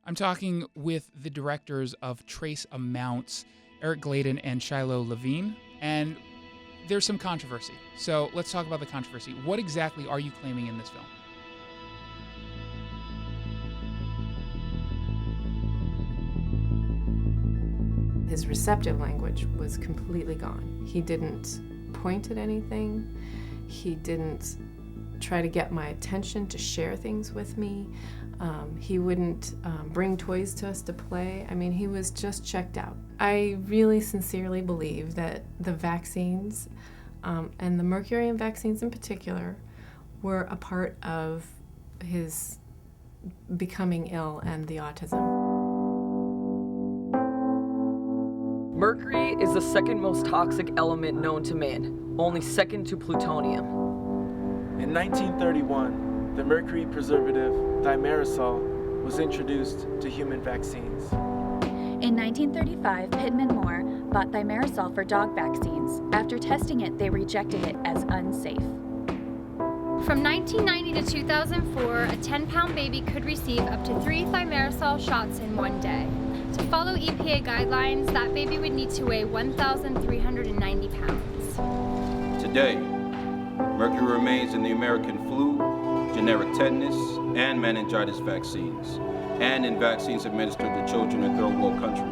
I'm talking with the directors of Trace Amounts, Eric Gladen and Shiloh Levine, and there's some controversy. So let's talk about the controversy. What exactly are you claiming in this film? His receptive language was completely gone. He didn't point at anything. He didn't try to get my attention to share things with me. He wouldn't bring toys to us to play. I mean, he was just checked out. I really sincerely believe that the vaccines, and the mercury vaccines in particular, were a part of his becoming ill and the autism. Mercury is the second most toxic element known to man, only second to plutonium. In 1931, the mercury preservative thimerosal was introduced to human vaccines. In 1935, Pittman Moore bought thimerosal for dog vaccines. After testing it, they rejected it as unsafe. From 1990 to 2004, a 10-pound baby could receive up to 3 thimerosal shots in one day. To follow EPA guidelines, that baby would need to weigh 1,390 pounds. Today, mercury remains in the American flu, generic tetanus, and meningitis vaccines, and in vaccines administered to children in third world countries.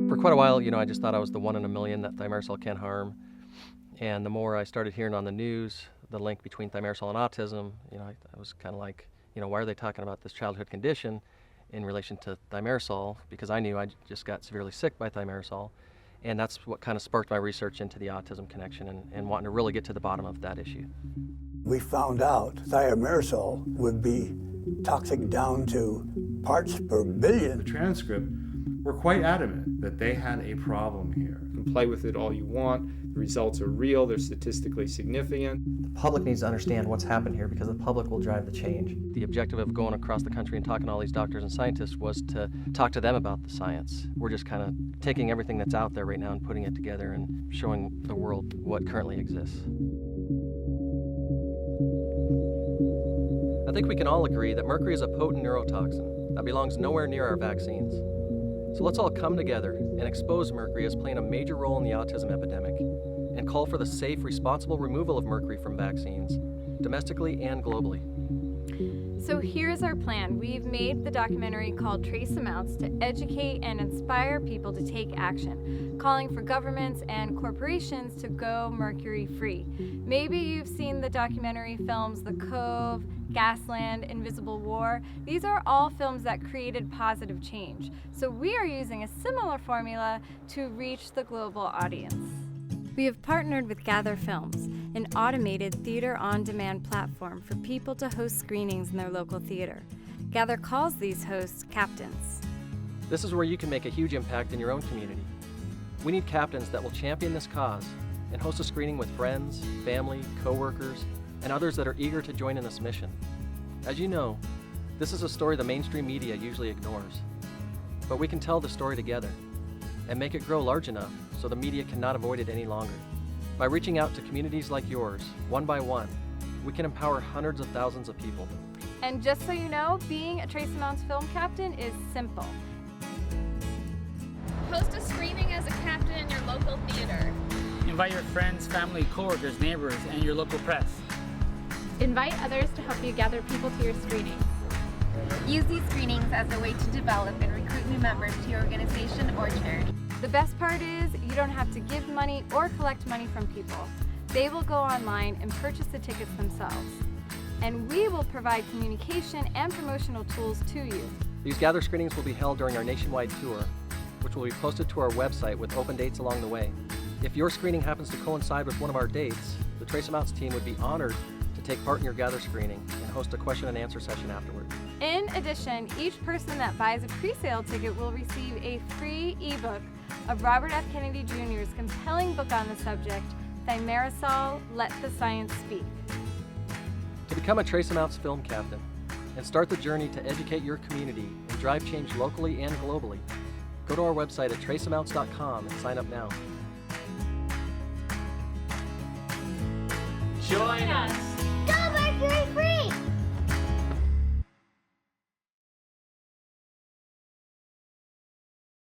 For quite a while, I just thought I was the one in a million that thimerosal can harm. And the more I started hearing on the news, the link between thimerosal and autism, I was kind of like, why are they talking about this childhood condition in relation to thimerosal? Because I knew I just got severely sick by thimerosal. And that's what kind of sparked my research into the autism connection and wanting to really get to the bottom of that issue. We found out thimerosal would be toxic down to parts per billion. The transcript were quite adamant that they had a problem here. You can play with it all you want. The results are real. They're statistically significant. The public needs to understand what's happened here because the public will drive the change. The objective of going across the country and talking to all these doctors and scientists was to talk to them about the science. We're just kind of taking everything that's out there right now and putting it together and showing the world what currently exists. I think we can all agree that mercury is a potent neurotoxin that belongs nowhere near our vaccines. So let's all come together and expose mercury as playing a major role in the autism epidemic and call for the safe, responsible removal of mercury from vaccines, domestically and globally. So here's our plan. We've made the documentary called Trace Amounts to educate and inspire people to take action, calling for governments and corporations to go mercury free. Maybe you've seen the documentary films The Cove, Gasland, Invisible War. These are all films that created positive change. So we are using a similar formula to reach the global audience. We have partnered with Gather Films, an automated theater-on-demand platform for people to host screenings in their local theater. Gather calls these hosts captains. This is where you can make a huge impact in your own community. We need captains that will champion this cause and host a screening with friends, family, coworkers, and others that are eager to join in this mission. As you know, this is a story the mainstream media usually ignores. But we can tell the story together and make it grow large enough so the media cannot avoid it any longer. By reaching out to communities like yours, one by one, we can empower hundreds of thousands of people. And just so you know, being a Trace Amounts film captain is simple. Host a screening as a captain in your local theater. Invite your friends, family, coworkers, neighbors, and your local press. Invite others to help you gather people to your screenings. Use these screenings as a way to develop and recruit new members to your organization or charity. The best part is you don't have to give money or collect money from people. They will go online and purchase the tickets themselves. And we will provide communication and promotional tools to you. These Gather screenings will be held during our nationwide tour, which will be posted to our website with open dates along the way. If your screening happens to coincide with one of our dates, the Trace Amounts team would be honored to take part in your Gather screening and host a question and answer session afterward. In addition, each person that buys a pre-sale ticket will receive a free ebook of Robert F. Kennedy Jr.'s compelling book on the subject, Thimerosal, Let the Science Speak. To become a Trace Amounts film captain and start the journey to educate your community and drive change locally and globally. Go to our website at traceamounts.com and sign up now. Join us!